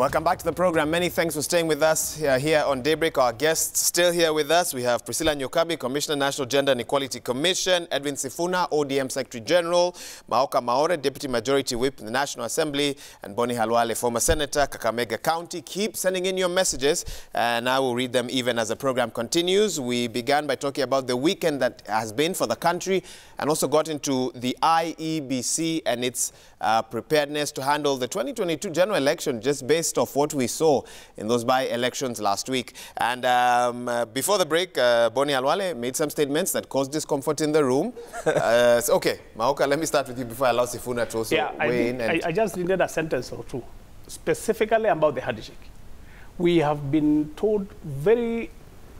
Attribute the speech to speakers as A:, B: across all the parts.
A: Welcome back to the program. Many thanks for staying with us here on Daybreak. Our guests still here with us. We have Priscilla Nyokabi, Commissioner, National Gender and Equality Commission, Edwin Sifuna, ODM Secretary General, Maoka Maore, Deputy Majority Whip in the National Assembly, and Boni Halwale, former Senator, Kakamega County. Keep sending in your messages, and I will read them even as the program continues. We began by talking about the weekend that has been for the country, and also got into the IEBC and its preparedness to handle the 2022 general election, just based off what we saw in those by-elections last week. And before the break, Boni Halwale made some statements that caused discomfort in the room. So, okay, Maoka, let me start with you before I allow Sifuna to also weigh in.
B: I just needed a sentence or two, specifically about the handshake. We have been told very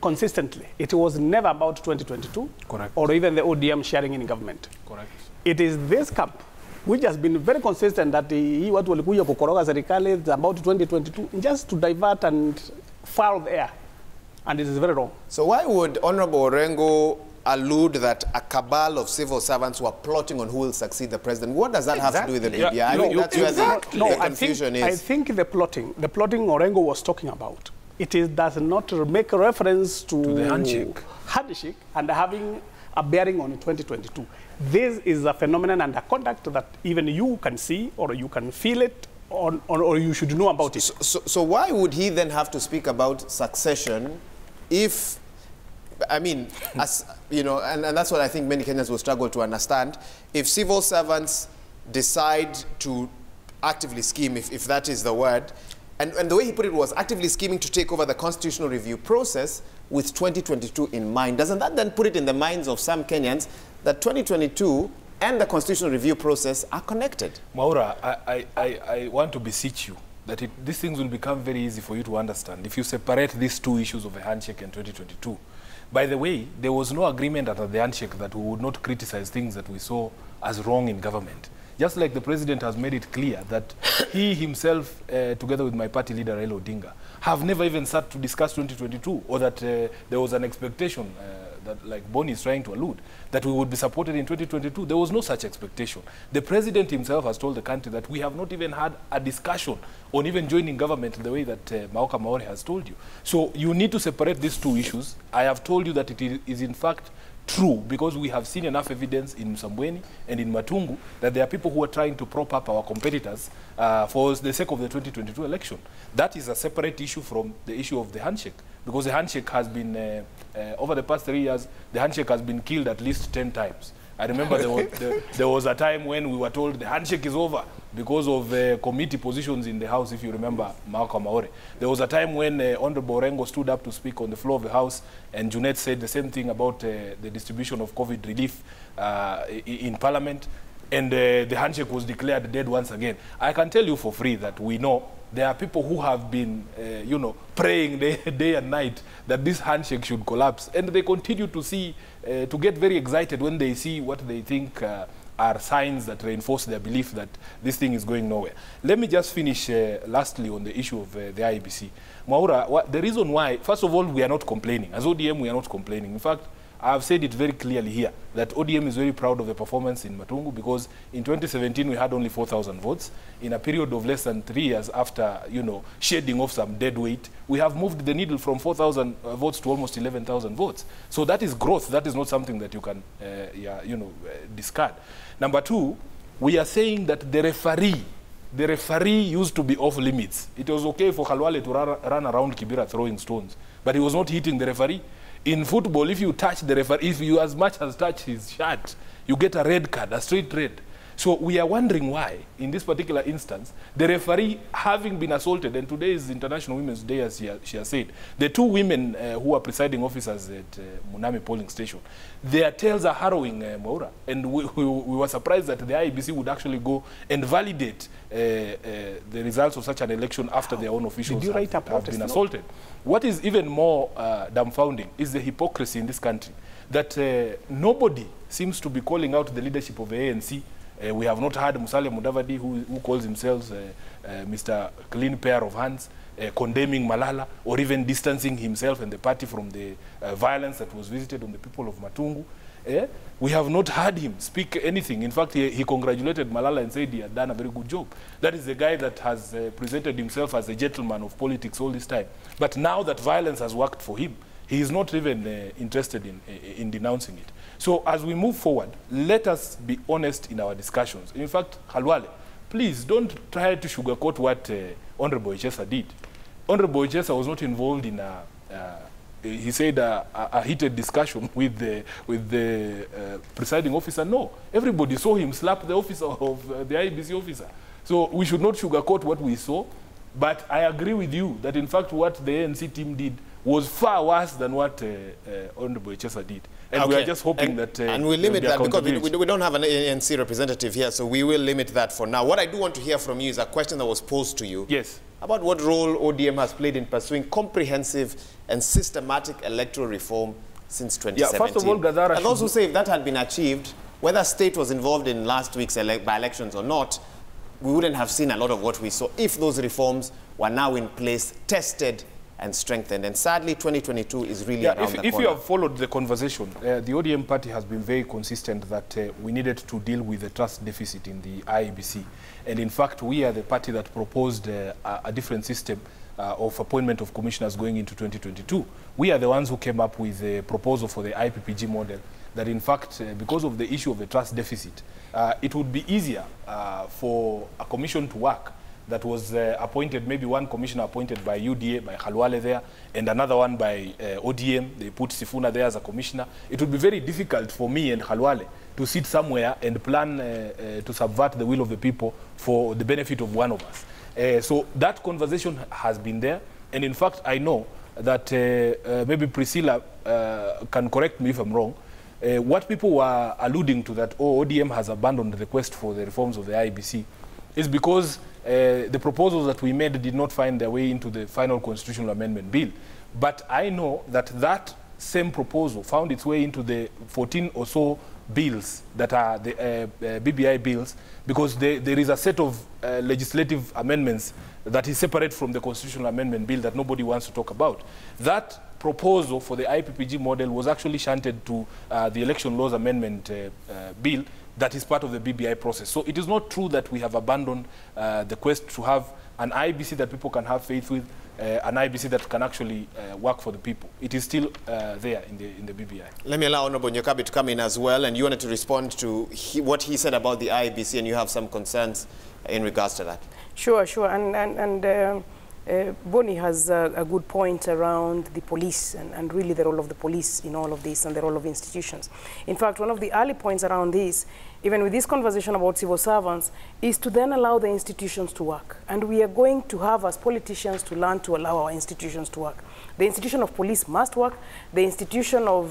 B: consistently it was never about 2022.
C: Correct.
B: Or even the ODM sharing in government.
C: Correct.
B: It is this camp which has been very consistent that hii watu walikuja kukoroga serikali about 2022 just to divert and foul the air, and it is very wrong.
A: So why would Honorable Orengo allude that a cabal of civil servants were plotting on who will succeed the president? What does that have to do with the media?
B: Yeah,
A: I think that's where the confusion is.
B: I think the plotting Orengo was talking about, does not make a reference to
C: the handshake
B: and having a bearing on 2022. This is a phenomenon and a conduct that even you can see, or you can feel it, or you should know about it.
A: So why would he then have to speak about succession if, I mean, as you know, and that's what I think many Kenyans will struggle to understand, if civil servants decide to actively scheme, if that is the word, and the way he put it was actively scheming to take over the constitutional review process with 2022 in mind. Doesn't that then put it in the minds of some Kenyans that 2022 and the constitutional review process are connected?
C: Maura, I want to beseech you that these things will become very easy for you to understand if you separate these two issues of a handshake and 2022. By the way, there was no agreement under the handshake that we would not criticize things that we saw as wrong in government. Just like the president has made it clear that he himself, together with my party leader, Raila Odinga, have never even sat to discuss 2022, or that there was an expectation that, like Boni is trying to allude, that we would be supported in 2022. There was no such expectation. The president himself has told the country that we have not even had a discussion on even joining government the way that Maoka Maore has told you. So you need to separate these two issues. I have told you that it is in fact true, because we have seen enough evidence in Msambweni and in Matungu that there are people who are trying to prop up our competitors for the sake of the 2022 election. That is a separate issue from the issue of the handshake, because the handshake has been, over the past 3 years, the handshake has been killed at least 10 times. I remember there was a time when we were told the handshake is over because of committee positions in the House, if you remember Maoka Maore. There was a time when Honorable Orengo stood up to speak on the floor of the House, and Junet said the same thing about the distribution of COVID relief in Parliament, and the handshake was declared dead once again. I can tell you for free that we know there are people who have been, you know, praying day and night that this handshake should collapse, and they continue to get very excited when they see what they think are signs that reinforce their belief that this thing is going nowhere. Let me just finish lastly on the issue of the IEBC. Maura, the reason why, first of all, we are not complaining. As ODM, we are not complaining. In fact, I have said it very clearly here that ODM is very proud of the performance in Matungu, because in 2017 we had only 4,000 votes. In a period of less than 3 years after, you know, shedding off some dead weight, we have moved the needle from 4,000 votes to almost 11,000 votes. So that is growth. That is not something that you can, discard. Number two, we are saying that the referee used to be off limits. It was okay for Halwale to run around Kibera throwing stones, but he was not hitting the referee. In football, if you touch the referee, if you as much as touch his shirt, you get a red card, a straight red. So we are wondering why, in this particular instance, the referee, having been assaulted, and today is International Women's Day, as she has said, the two women who are presiding officers at Munami polling station, their tales are harrowing, Maura. And we were surprised that the IEBC would actually go and validate the results of such an election after their own officials have been assaulted. What is even more dumbfounding is the hypocrisy in this country, that nobody seems to be calling out the leadership of the ANC. We have not heard Musalia Mudavadi, who calls himself Mr. Clean Pair of Hands, condemning Malala, or even distancing himself and the party from the violence that was visited on the people of Matungu. We have not heard him speak anything. In fact, he congratulated Malala and said he had done a very good job. That is the guy that has presented himself as a gentleman of politics all this time. But now that violence has worked for him, he is not even interested in denouncing it. So as we move forward, let us be honest in our discussions. In fact, Khalwale, please don't try to sugarcoat what Honorable Echesa did. Honorable Echesa was not involved in he said a heated discussion with the presiding officer. No, everybody saw him slap the officer of the IEBC officer. So we should not sugarcoat what we saw. But I agree with you that in fact what the ANC team did was far worse than what Honorable Echesa did. And we are just hoping that...
A: and we limit that because we don't have an ANC representative here, so we will limit that for now. What I do want to hear from you is a question that was posed to you.
C: Yes.
A: About what role ODM has played in pursuing comprehensive and systematic electoral reform since 2017.
C: Yeah, first of all, Gadara...
A: And those who say if that had been achieved, whether state was involved in last week's by-elections or not, we wouldn't have seen a lot of what we saw if those reforms were now in place, tested and strengthened. And sadly, 2022 is really around the corner.
C: If you have followed the conversation, the ODM party has been very consistent that we needed to deal with the trust deficit in the IEBC. And in fact, we are the party that proposed a different system of appointment of commissioners going into 2022. We are the ones who came up with a proposal for the IPPG model that in fact, because of the issue of the trust deficit, it would be easier for a commission to work that was appointed, maybe one commissioner appointed by UDA, by Khalwale there, and another one by ODM. They put Sifuna there as a commissioner. It would be very difficult for me and Khalwale to sit somewhere and plan to subvert the will of the people for the benefit of one of us. So that conversation has been there. And in fact, I know that maybe Priscilla can correct me if I'm wrong. What people were alluding to that, ODM has abandoned the quest for the reforms of the IEBC is because the proposals that we made did not find their way into the final constitutional amendment bill. But I know that that same proposal found its way into the 14 or so bills that are the BBI bills, because there is a set of legislative amendments that is separate from the constitutional amendment bill that nobody wants to talk about. That proposal for the IPPG model was actually shunted to the election laws amendment bill that is part of the BBI process. So it is not true that we have abandoned the quest to have an IBC that people can have faith with, an IBC that can actually work for the people. It is still there in the BBI. Let
A: me allow Honorable Nyokabi to come in as well, and you wanted to respond to what he said about the IBC, and you have some concerns in regards to that.
D: Sure, and Bonnie has a good point around the police and really the role of the police in all of this and the role of institutions. In fact, one of the early points around this, even with this conversation about civil servants, is to then allow the institutions to work. And we are going to have, as politicians, to learn to allow our institutions to work. The institution of police must work. The institution of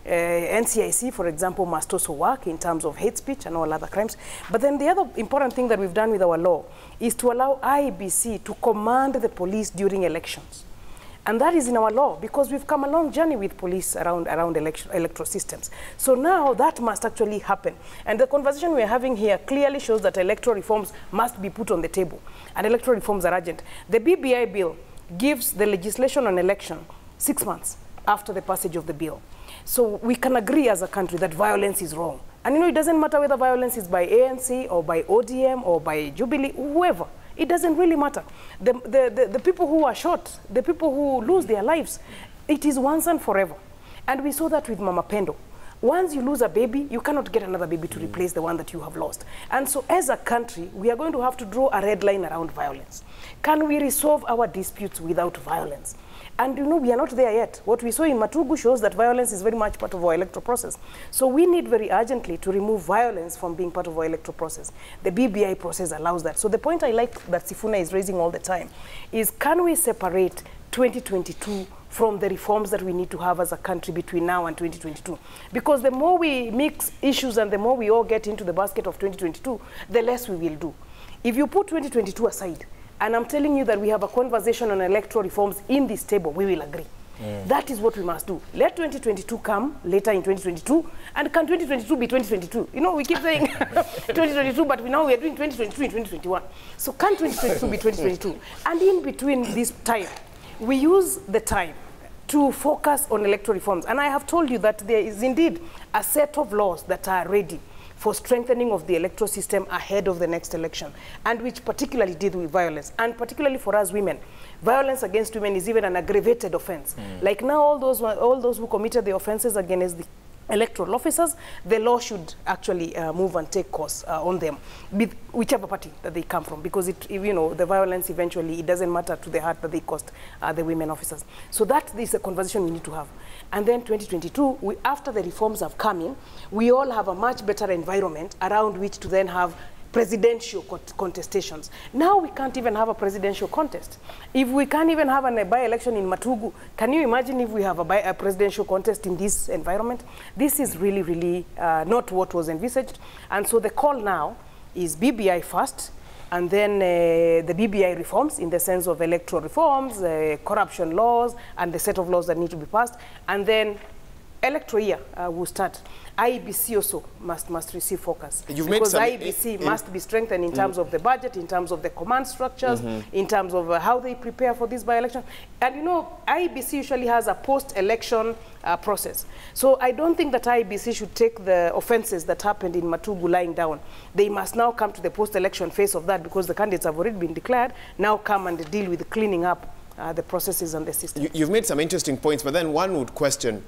D: NCIC, for example, must also work in terms of hate speech and all other crimes. But then the other important thing that we've done with our law is to allow IEBC to command the police during elections. And that is in our law, because we've come a long journey with police around electoral systems. So now that must actually happen. And the conversation we're having here clearly shows that electoral reforms must be put on the table. And electoral reforms are urgent. The BBI bill gives the legislation on election 6 months after the passage of the bill. So we can agree as a country that violence is wrong. And you know, it doesn't matter whether violence is by ANC or by ODM or by Jubilee, whoever. It doesn't really matter. The people who are shot, the people who lose their lives, it is once and forever. And we saw that with Mama Pendo. Once you lose a baby, you cannot get another baby to replace the one that you have lost. And so as a country, we are going to have to draw a red line around violence. Can we resolve our disputes without violence? And you know, we are not there yet. What we saw in Matugu shows that violence is very much part of our electoral process. So we need very urgently to remove violence from being part of our electoral process. The BBI process allows that. So the point I like that Sifuna is raising all the time is, can we separate 2022 from the reforms that we need to have as a country between now and 2022? Because the more we mix issues and the more we all get into the basket of 2022, the less we will do. If you put 2022 aside, and I'm telling you that we have a conversation on electoral reforms in this table, we will agree. That is what we must do. Let 2022 come later in 2022, and can 2022 be 2022? You know, we keep saying 2022, but now we are doing 2022 in 2021. So can 2022 be 2022? And in between this time, we use the time to focus on electoral reforms. And I have told you that there is indeed a set of laws that are ready for strengthening of the electoral system ahead of the next election, and which particularly deal with violence. And particularly for us women, violence against women is even an aggravated offense. Like now, all those who committed the offenses against the electoral officers, the law should actually move and take course on them, with whichever party that they come from, because the violence eventually, it doesn't matter to the heart that they cost the women officers. So that is a conversation we need to have. And then 2022, after the reforms have come in, we all have a much better environment around which to then have presidential contestations. Now we can't even have a presidential contest. If we can't even have a by-election in Matugu, can you imagine if we have a presidential contest in this environment? This is really, really not what was envisaged. And so the call now is BBI first, and then the BBI reforms in the sense of electoral reforms, corruption laws, and the set of laws that need to be passed. And then electoral year will start. IEBC also must receive focus. Because IEBC must be strengthened in terms of the budget, in terms of the command structures, in terms of how they prepare for this by-election. And IEBC usually has a post-election process. So I don't think that IEBC should take the offenses that happened in Matugu lying down. They must now come to the post-election phase of that, because the candidates have already been declared, now come and deal with cleaning up the processes and the system.
A: You've made some interesting points, but then one would question,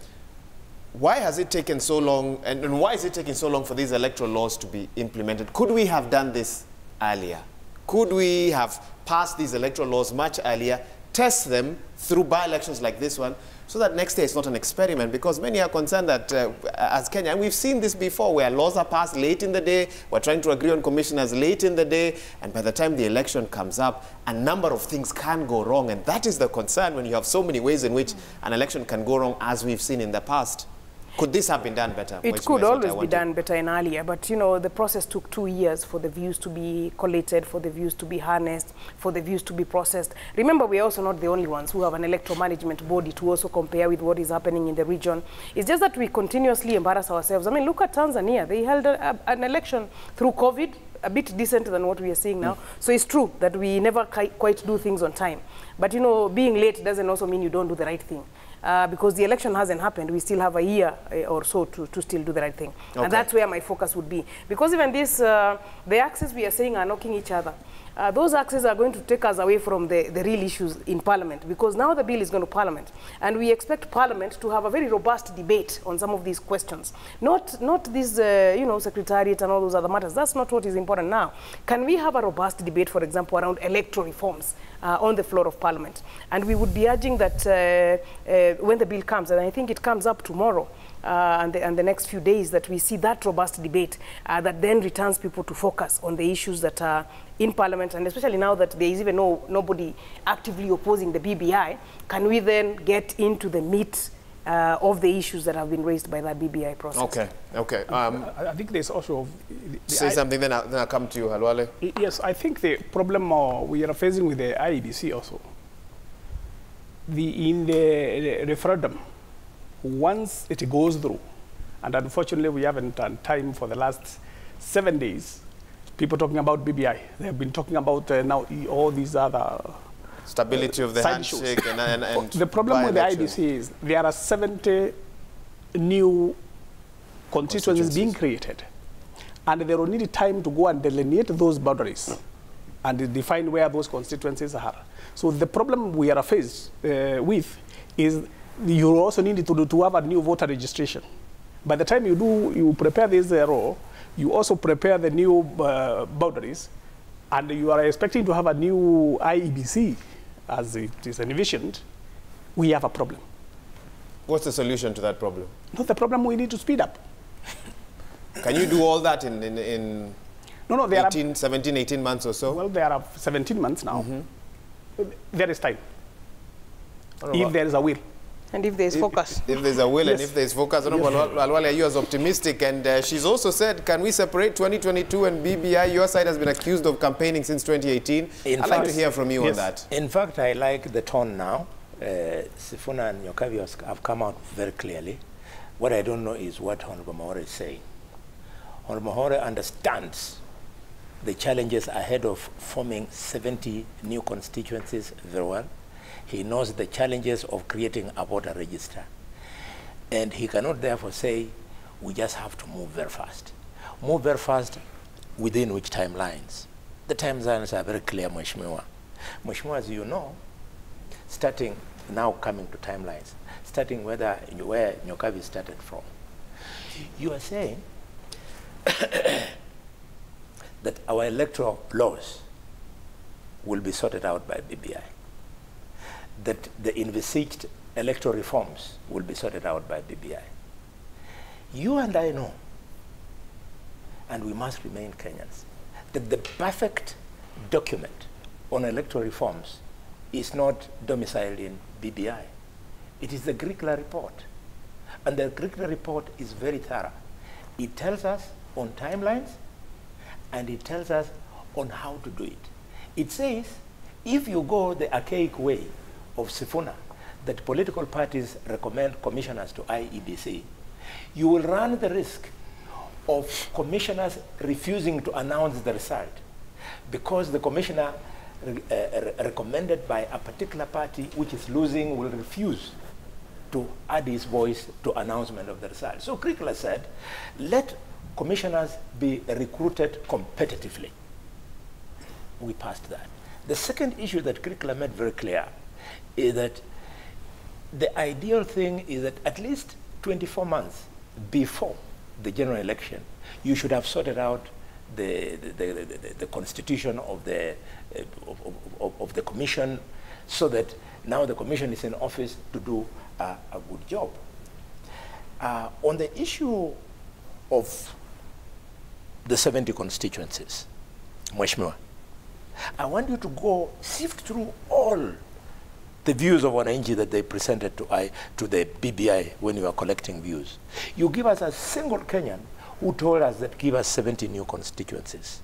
A: why has it taken so long, and why is it taking so long for these electoral laws to be implemented? Could we have done this earlier? Could we have passed these electoral laws much earlier, test them through by-elections like this one, so that next year it's not an experiment? Because many are concerned that as Kenya, and we've seen this before, where laws are passed late in the day, we're trying to agree on commissioners late in the day, and by the time the election comes up, a number of things can go wrong. And that is the concern when you have so many ways in which an election can go wrong, as we've seen in the past. Could this have been done better?
D: It could always be done better and earlier, but the process took 2 years for the views to be collated, for the views to be harnessed, for the views to be processed. Remember, we are also not the only ones who have an electoral management body to also compare with what is happening in the region. It's just that we continuously embarrass ourselves. I mean, look at Tanzania. They held an election through COVID, a bit decent than what we are seeing now. So it's true that we never quite do things on time. But being late doesn't also mean you don't do the right thing. Because the election hasn't happened, we still have a year or so to still do the right thing. Okay. And that's where my focus would be. Because even this, the axes we are saying are knocking each other. Those axes are going to take us away from the real issues in Parliament, because now the bill is going to Parliament. And we expect Parliament to have a very robust debate on some of these questions. Not this, secretariat and all those other matters. That's not what is important now. Can we have a robust debate, for example, around electoral reforms on the floor of Parliament? And we would be urging that when the bill comes, and I think it comes up tomorrow, and the next few days, that we see that robust debate that then returns people to focus on the issues that are in Parliament, and especially now that there is even nobody actively opposing the BBI, can we then get into the meat of the issues that have been raised by that BBI process?
A: Okay.
B: I think there's also...
A: Say something, then I'll come to you, Halwale.
B: Yes, I think the problem we are facing with the IEBC also, in the referendum, once it goes through, and unfortunately we haven't done time for the last 7 days, people talking about BBI. They have been talking about now all these other
A: stability of the handshake and
B: the problem with the IEBC is there are 70 new constituencies being created, and they will need time to go and delineate those boundaries and define where those constituencies are. So the problem we are faced with is you also need to have a new voter registration. By the time you prepare this law, you also prepare the new boundaries, and you are expecting to have a new IEBC as it is envisioned. We have a problem.
A: What's the solution to that problem?
B: Not the problem, we need to speed up.
A: Can you do all that in 17, 18 months or so?
B: Well, there are 17 months now. There is time, if there is a will.
D: And if there's focus.
A: If there's a will, yes. And if there's focus. Halwale, you as optimistic. And she's also said, can we separate 2022 and BBI? Your side has been accused of campaigning since 2018. I'd like to hear from you on that.
E: In fact, I like the tone now. Sifuna and Nyokabi have come out very clearly. What I don't know is what Honorable Maore is saying. Honorable Maore understands the challenges ahead of forming 70 new constituencies very well. He knows the challenges of creating a voter register. And he cannot therefore say, we just have to move very fast. Move very fast within which timelines? The timelines are very clear, Mheshimiwa. Mheshimiwa, as you know, starting now coming to timelines, starting where Nyokabi started from. You are saying that our electoral laws will be sorted out by BBI, that the envisaged electoral reforms will be sorted out by BBI. You and I know, and we must remain Kenyans, that the perfect document on electoral reforms is not domiciled in BBI. It is the Grikla report. And the Grikla report is very thorough. It tells us on timelines, and it tells us on how to do it. It says, if you go the archaic way of Sifuna, that political parties recommend commissioners to IEBC, you will run the risk of commissioners refusing to announce the result because the commissioner recommended by a particular party which is losing will refuse to add his voice to announcement of the result. So Grikla said, let commissioners be recruited competitively. We passed that. The second issue that Grikla made very clear is that the ideal thing is that at least 24 months before the general election, you should have sorted out the constitution of the commission, so that now the commission is in office to do a good job. On the issue of the 70 constituencies, Mheshimiwa, I want you to go sift through all the views of Wananchi that they presented to the BBI when you are collecting views. You give us a single Kenyan who told us that give us 70 new constituencies.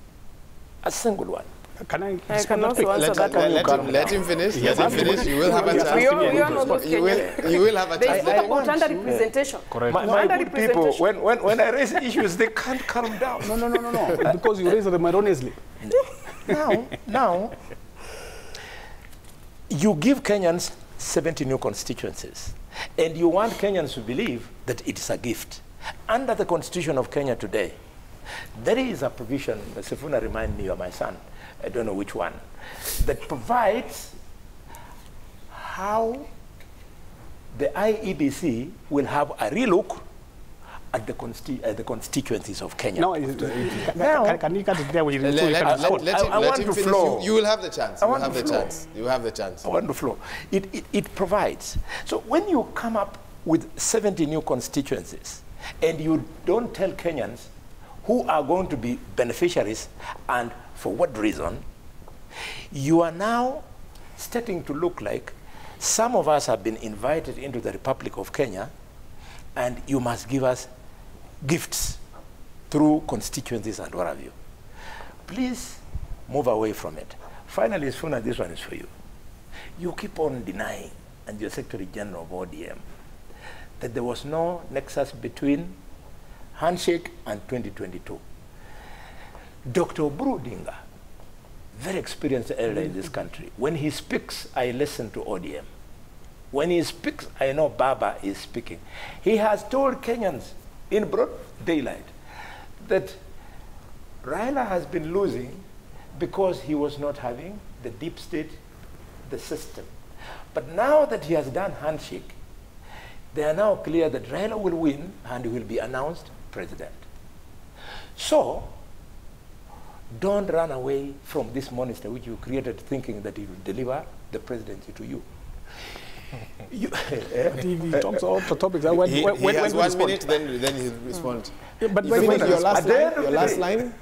E: A single one.
B: Can I
D: can also answer that one.
A: Let him finish. Let him finish. You will have a chance. You will have a chance.
D: They spoke about under-representation.
C: Correct.
E: My good people, when I raise issues, they can't calm down.
B: No. Because you raise them erroneously.
E: Now, you give Kenyans 70 new constituencies, and you want Kenyans to believe that it is a gift. Under the Constitution of Kenya today, there is a provision, Sifuna remind me of my son, I don't know which one, that provides how the IEBC will have a relook at the constituencies of Kenya.
B: No, can you cut it there?
A: Let him finish.
E: Flow.
A: You will have the chance.
E: I want to flow.
A: You have the chance.
E: I want to flow. It provides. So when you come up with 70 new constituencies, and you don't tell Kenyans who are going to be beneficiaries and for what reason, you are now starting to look like some of us have been invited into the Republic of Kenya, and you must give us gifts through constituencies and what have you. Please move away from it. Finally, Sifuna, this one is for you. You keep on denying, and you're Secretary General of ODM, that there was no nexus between handshake and 2022. Dr. Oburu Odinga, very experienced elder in this country, when he speaks, I listen to ODM. When he speaks, I know Baba is speaking. He has told Kenyans in broad daylight that Raila has been losing because he was not having the deep state, the system. But now that he has done handshake, they are now clear that Raila will win and he will be announced president. So, don't run away from this monster which you created thinking that it will deliver the presidency to you.
B: He talks all the topics.
A: He has 1 minute, then he'll respond.
B: But
A: your last line?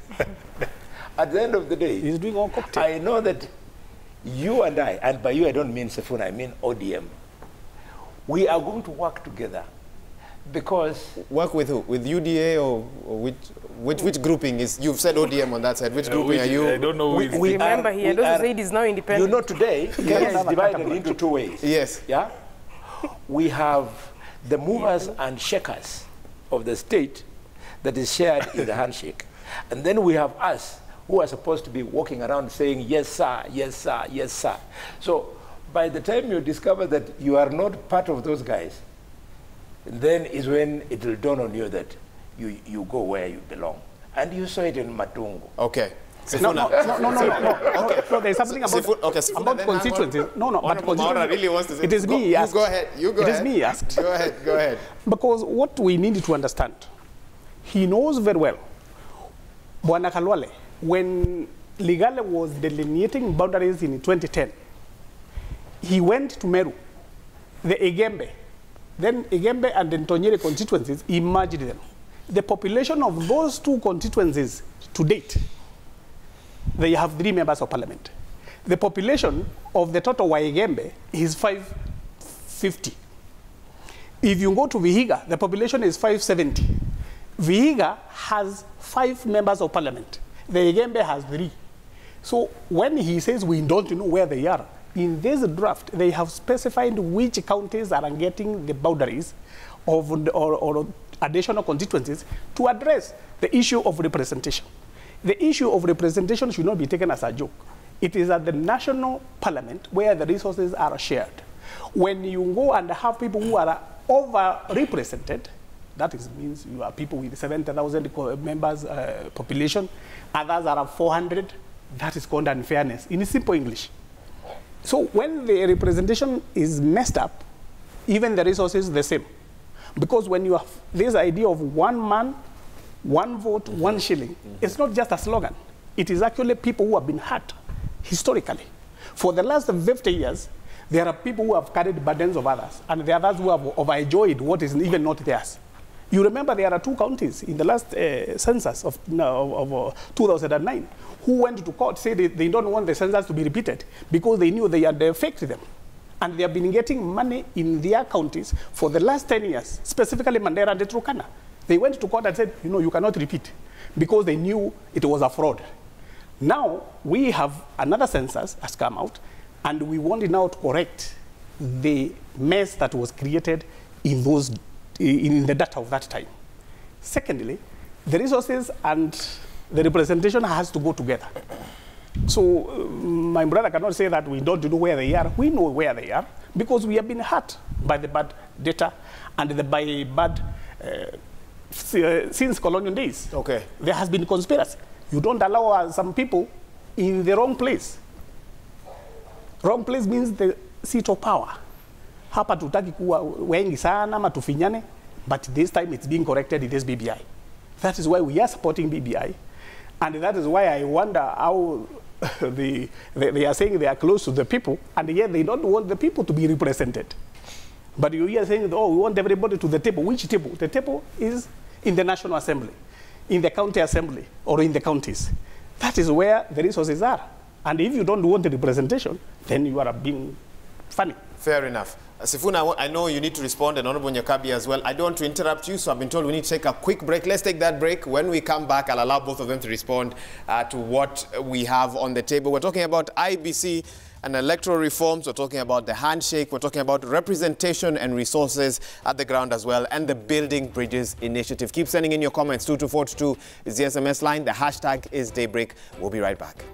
E: At the end of the day,
B: he's doing all cocktail.
E: I know that you and I, and by you I don't mean Sifuna, I mean ODM, we are going to work together because...
A: Work with who? With UDA or which grouping is... You've said ODM on that side. Which grouping are you?
C: I don't know.
D: Remember, he also said he's now independent.
E: You know, today, Kenya is divided into two ways.
A: Yes.
E: Yeah? We have the movers and shakers of the state that is shared in the handshake. And then we have us who are supposed to be walking around saying, yes, sir, yes, sir, yes, sir. So By the time you discover that you are not part of those guys, then is when it will dawn on you that you go where you belong. And you saw it in Matungu.
A: Okay.
B: No, there's something about constituencies. But
A: Maura really wants to say,
B: it is me asked.
A: You go ahead.
B: It is me asked.
A: Go ahead.
B: Because what we need to understand, he knows very well, Bwana Kalwale, when Ligale was delineating boundaries in 2010, he went to Meru, the Egembe. Then Egembe and the Ntonyere constituencies, he merged them. The population of those two constituencies to date, they have 3 members of parliament. The population of the total Waigembe is 550. If you go to Vihiga, the population is 570. Vihiga has 5 members of parliament. The Igembe has 3. So when he says we don't know where they are, in this draft, they have specified which counties are getting the boundaries of or additional constituencies to address the issue of representation. The issue of representation should not be taken as a joke. It is at the national parliament where the resources are shared. When you go and have people who are over-represented, that means you have people with 70,000 members population, others are 400, that is called unfairness, in simple English. So when the representation is messed up, even the resources are the same. Because when you have this idea of one man, one vote, one shilling, it's not just a slogan. It is actually people who have been hurt historically. For the last 50 years, there are people who have carried burdens of others, and there are others who have overjoyed what is even not theirs. You remember there are 2 counties in the last census of 2009 who went to court, said they don't want the census to be repeated because they knew they had faked them. And they have been getting money in their counties for the last 10 years, specifically Mandera and Turkana. They went to court and said, you cannot repeat because they knew it was a fraud. Now, we have another census has come out, and we want it now to correct the mess that was created in the data of that time. Secondly, the resources and the representation has to go together. So my brother cannot say that we don't know where they are. We know where they are because we have been hurt by the bad data and by bad since colonial days.
A: Okay.
B: There has been conspiracy. You don't allow some people in the wrong place. Wrong place means the seat of power. Hapa tutaki kuwa wengi sana ama tufinyane, but this time it's being corrected in this BBI. That is why we are supporting BBI, and that is why I wonder how they are saying they are close to the people, and yet they don't want the people to be represented. But you are saying, oh, we want everybody to the table. Which table? The table is in the National Assembly, in the County Assembly, or in the counties. That is where the resources are. And if you don't want the representation, then you are being funny.
A: Fair enough. Sifuna, I know you need to respond, and Honorable Nyakabi as well. I don't want to interrupt you, so I've been told we need to take a quick break. Let's take that break. When we come back, I'll allow both of them to respond to what we have on the table. We're talking about IBC and electoral reforms. We're talking about the handshake. We're talking about representation and resources at the ground as well, and the Building Bridges initiative. Keep sending in your comments. 22422 is the SMS line. The hashtag is Daybreak. We'll be right back.